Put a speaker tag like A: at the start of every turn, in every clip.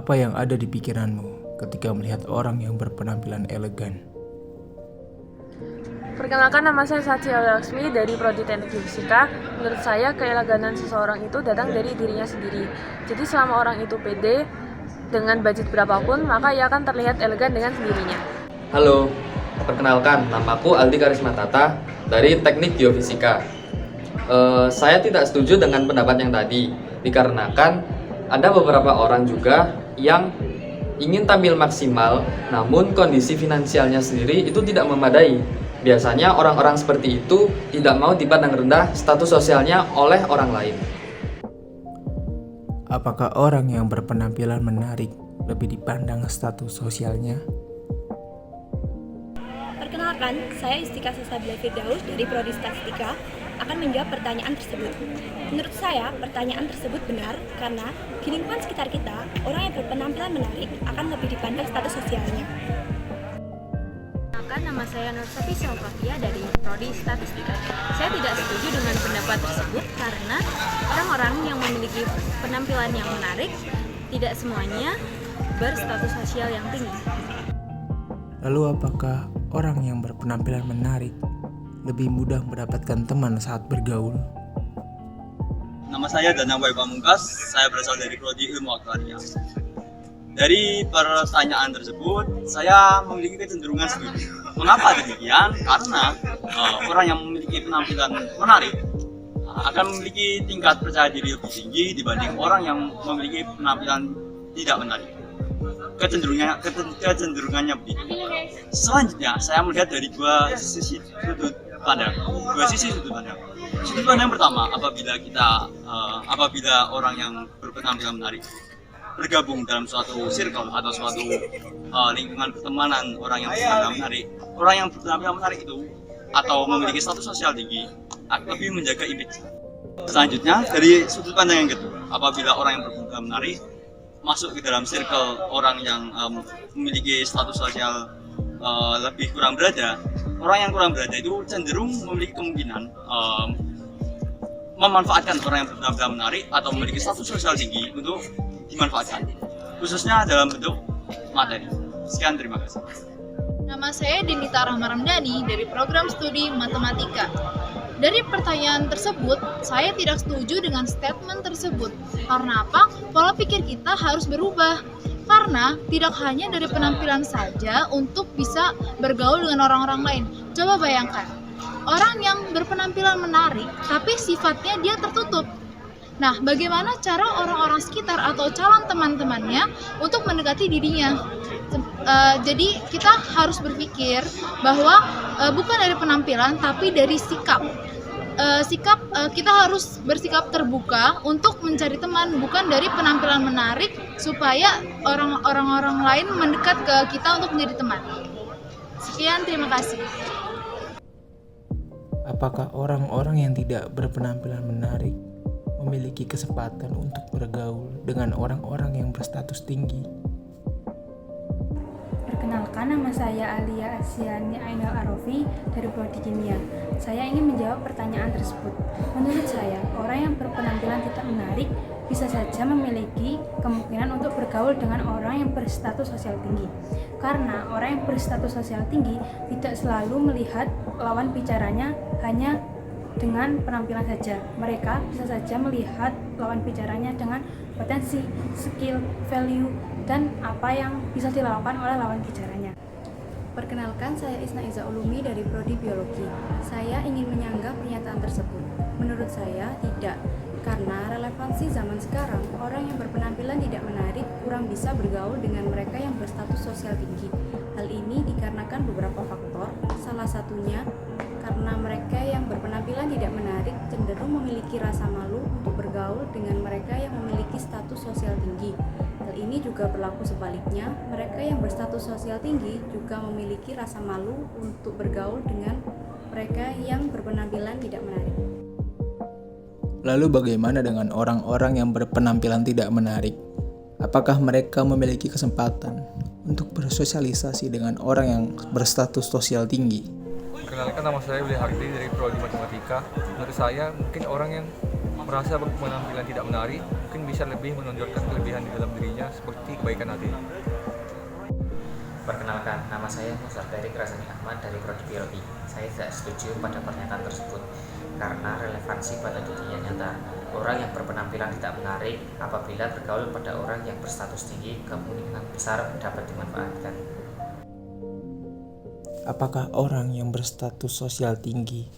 A: Apa yang ada di pikiranmu ketika melihat orang yang berpenampilan elegan?
B: Perkenalkan, nama saya Satya Laksmi dari Prodi Teknik Fisika. Menurut saya, keeleganan seseorang itu datang dari dirinya sendiri. Jadi selama orang itu pede dengan budget berapapun, maka ia akan terlihat elegan dengan sendirinya.
C: Halo, perkenalkan, namaku Aldi Karismatata dari Teknik Geofisika. Saya tidak setuju dengan pendapat yang tadi, dikarenakan ada beberapa orang juga yang ingin tampil maksimal, namun kondisi finansialnya sendiri itu tidak memadai. Biasanya orang-orang seperti itu tidak mau dipandang rendah status sosialnya oleh orang lain.
A: Apakah orang yang berpenampilan menarik lebih dipandang status sosialnya?
D: Perkenalkan, saya Istika Sesabila Firdaus dari Prodi Statistika akan menjawab pertanyaan tersebut. Menurut saya, pertanyaan tersebut benar karena di lingkungan sekitar kita, orang yang berpenampilan menarik akan lebih dipandang status sosialnya.
E: Perkenalkan, nama saya Nur Safi Sofia dari Prodi Statistika. Saya tidak setuju dengan pendapat tersebut karena orang-orang yang memiliki penampilan yang menarik tidak semuanya berstatus sosial yang tinggi.
A: Lalu apakah orang yang berpenampilan menarik lebih mudah mendapatkan teman saat bergaul?
F: Nama saya Danang Boy Pamungkas, saya berasal dari Prodi Ilmu Agraria. Dari pertanyaan tersebut, saya memiliki kecenderungan setuju. Mengapa demikian? Karena orang yang memiliki penampilan menarik akan memiliki tingkat percaya diri lebih tinggi dibanding orang yang memiliki penampilan tidak menarik. Kecenderungannya begitu. Selanjutnya, saya melihat dari dua sisi sudut pandang. Sudut pandang pertama, apabila orang yang berpenampilan menarik bergabung dalam suatu circle atau suatu lingkungan pertemanan orang yang berpenampilan menarik, orang yang berpenampilan menarik itu atau memiliki status sosial tinggi akan lebih menjaga image. Selanjutnya, dari sudut pandang yang kedua, apabila orang yang berpenampilan menarik masuk ke dalam circle orang yang memiliki status sosial lebih kurang berada, orang yang kurang berada itu cenderung memiliki kemungkinan memanfaatkan orang yang berpenampilan menarik atau memiliki status sosial tinggi untuk dimanfaatkan, khususnya dalam bentuk materi. Sekian, terima kasih.
G: Nama saya Dinita Rahma Ramdhani dari program studi matematika. Dari pertanyaan tersebut, saya tidak setuju dengan statement tersebut. Karena apa? Pola pikir kita harus berubah. Karena tidak hanya dari penampilan saja untuk bisa bergaul dengan orang-orang lain. Coba bayangkan, orang yang berpenampilan menarik, tapi sifatnya dia tertutup. Nah, bagaimana cara orang-orang sekitar atau calon teman-temannya untuk mendekati dirinya? Jadi kita harus berpikir bahwa bukan dari penampilan, tapi dari sikap. Kita harus bersikap terbuka untuk mencari teman, bukan dari penampilan menarik supaya orang-orang lain mendekat ke kita untuk menjadi teman. Sekian, terima kasih.
A: Apakah orang-orang yang tidak berpenampilan menarik memiliki kesempatan untuk bergaul dengan orang-orang yang berstatus tinggi?
H: Perkenalkan, nama saya Alia Asyani Ainal Arofi dari Prodi Kimia. Saya ingin menjawab pertanyaan tersebut. Menurut saya, orang yang berpenampilan tidak menarik bisa saja memiliki kemungkinan untuk bergaul dengan orang yang berstatus sosial tinggi. Karena orang yang berstatus sosial tinggi tidak selalu melihat lawan bicaranya hanya dengan penampilan saja. Mereka bisa saja melihat lawan bicaranya dengan potensi, skill, value, dan apa yang bisa dilakukan oleh lawan bicaranya.
I: Perkenalkan, saya Isna Iza Ulumi dari Prodi Biologi. Saya ingin menyanggah pernyataan tersebut. Menurut saya, tidak. Karena relevansi zaman sekarang, orang yang berpenampilan tidak menarik kurang bisa bergaul dengan mereka yang berstatus sosial tinggi. Hal ini dikarenakan beberapa faktor, salah satunya karena mereka yang berpenampilan tidak menarik cenderung memiliki rasa malu untuk bergaul dengan mereka yang memiliki status sosial tinggi. Hal ini juga berlaku sebaliknya, mereka yang berstatus sosial tinggi juga memiliki rasa malu untuk bergaul dengan mereka yang berpenampilan tidak menarik.
A: Lalu bagaimana dengan orang-orang yang berpenampilan tidak menarik? Apakah mereka memiliki kesempatan untuk bersosialisasi dengan orang yang berstatus sosial tinggi?
J: Perkenalkan, nama saya Willy Hardi dari Prodi Matematika. Menurut saya, mungkin orang yang merasa berpenampilan tidak menarik, mungkin bisa lebih menonjolkan kelebihan di dalam dirinya seperti kebaikan hati.
K: Perkenalkan, nama saya Musardari Razani Ahmad dari Prodi Biologi. Saya tidak setuju pada pernyataan tersebut karena relevansi pada dunia nyata. Orang yang berpenampilan tidak menarik apabila bergaul pada orang yang berstatus tinggi kemungkinan besar dapat dimanfaatkan.
A: Apakah orang yang berstatus sosial tinggi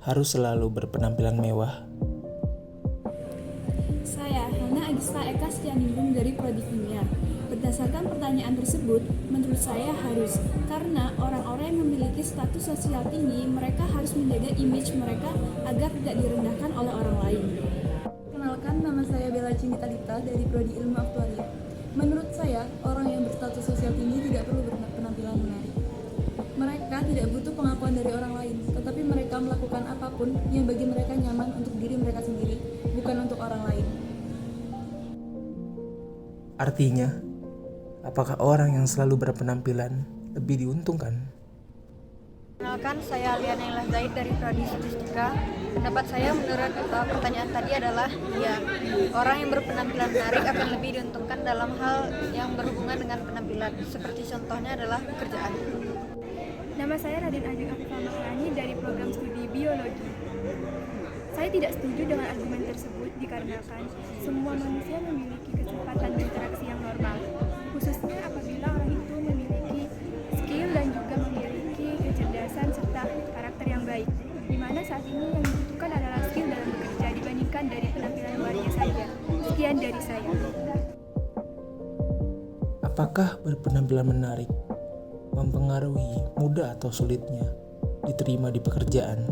A: harus selalu berpenampilan mewah?
L: Saya, Hana Agista Eka Setianingrum dari Prodi Kimia. Berdasarkan pertanyaan tersebut, menurut saya harus, karena orang-orang yang memiliki status sosial tinggi, mereka harus menjaga image mereka agar tidak direndahkan oleh orang lain.
M: Kenalkan, nama saya Bella Cinita Dita dari Prodi Ilmu Aktuaria. Menurut saya, orang yang berstatus sosial tinggi tidak perlu berpenampilan menarik. Mereka tidak butuh pengakuan dari orang lain, tetapi mereka melakukan apapun yang bagi mereka nyaman untuk diri mereka sendiri, bukan untuk orang lain.
A: Artinya, apakah orang yang selalu berpenampilan lebih diuntungkan?
N: Kenalkan, saya Alia Naila Zaid dari Prodi Statistika. Pendapat saya menurut pertanyaan tadi adalah ya, orang yang berpenampilan menarik akan lebih diuntungkan dalam hal yang berhubungan dengan penampilan. Seperti contohnya adalah pekerjaan.
H: Nama saya Raden Ajeng Afifah Mahrani dari program studi biologi. Saya tidak setuju dengan argumen tersebut dikarenakan semua manusia memiliki kesempatan berinteraksi yang normal, khususnya apabila orang itu memiliki skill dan juga memiliki kecerdasan serta karakter yang baik, di mana saat ini yang dibutuhkan adalah skill dalam bekerja dibandingkan dari penampilan luarnya saja. Sekian dari saya.
A: Apakah berpenampilan menarik mempengaruhi mudah atau sulitnya diterima di pekerjaan?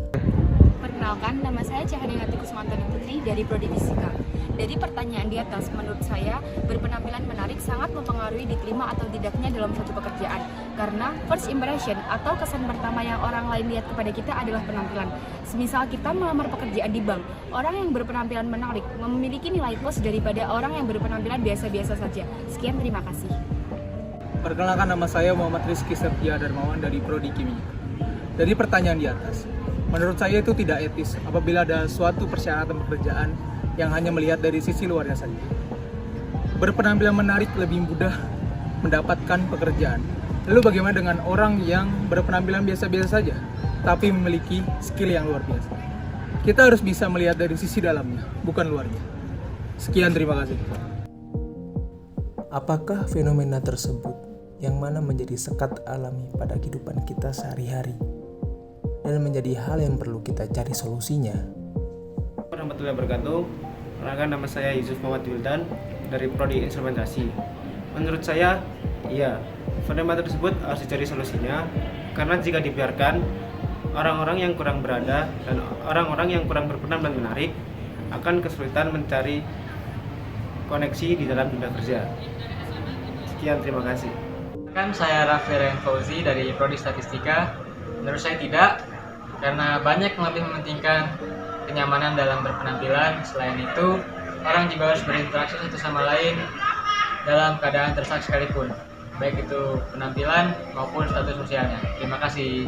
E: Perkenalkan, nama saya Cahaninati Kusmantani Putri dari Prodi Fisika. Dari pertanyaan di atas, menurut saya berpenampilan menarik sangat mempengaruhi diterima atau tidaknya dalam suatu pekerjaan. Karena first impression atau kesan pertama yang orang lain lihat kepada kita adalah penampilan. Semisal kita melamar pekerjaan di bank, orang yang berpenampilan menarik memiliki nilai plus daripada orang yang berpenampilan biasa-biasa saja. Sekian, terima kasih.
A: Perkenalkan, nama saya Muhammad Rizky Septia Darmawan dari Prodi Kimia. Dari pertanyaan di atas, menurut saya itu tidak etis apabila ada suatu persyaratan pekerjaan yang hanya melihat dari sisi luarnya saja. Berpenampilan menarik lebih mudah mendapatkan pekerjaan. Lalu bagaimana dengan orang yang berpenampilan biasa-biasa saja, tapi memiliki skill yang luar biasa? Kita harus bisa melihat dari sisi dalamnya, bukan luarnya. Sekian, terima kasih. Apakah fenomena tersebut yang mana menjadi sekat alami pada kehidupan kita sehari-hari dan menjadi hal yang perlu kita cari solusinya?
O: Warahmatullahi wabarakatuh. Perkenalkan, nama saya Yusuf Muhammad Wildan dari Prodi Instrumentasi. Menurut saya, iya, fenomena tersebut harus dicari solusinya karena jika dibiarkan, orang-orang yang kurang berada dan orang-orang yang kurang berpenampilan menarik akan kesulitan mencari koneksi di dalam dunia kerja. Sekian, terima kasih.
P: Kan saya Rafiren Fauzi dari Prodi Statistika. Menurut saya tidak, karena banyak yang lebih mementingkan kenyamanan dalam berpenampilan. Selain itu, orang juga harus berinteraksi satu sama lain dalam keadaan terdesak sekalipun, baik itu penampilan maupun status sosialnya. Terima kasih.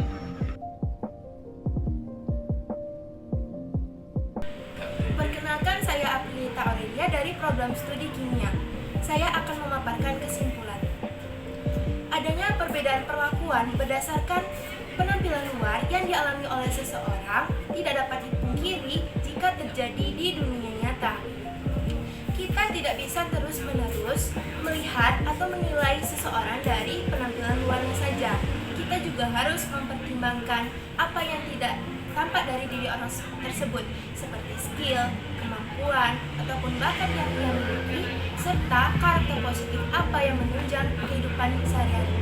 Q: Perkenalkan, saya Aprilita Aurelia dari program studi kimia. Saya akan memaparkan kesimpulan. Adanya perbedaan perlakuan berdasarkan penampilan luar yang dialami oleh seseorang tidak dapat dipungkiri jika terjadi di dunia nyata. Kita tidak bisa terus-menerus melihat atau menilai seseorang dari penampilan luarnya saja. Kita juga harus mempertimbangkan apa yang tidak tampak dari diri orang tersebut, seperti skill, kemampuan, ataupun bakat yang ia miliki, serta karakter positif apa yang menunjang kehidupan sehari-hari.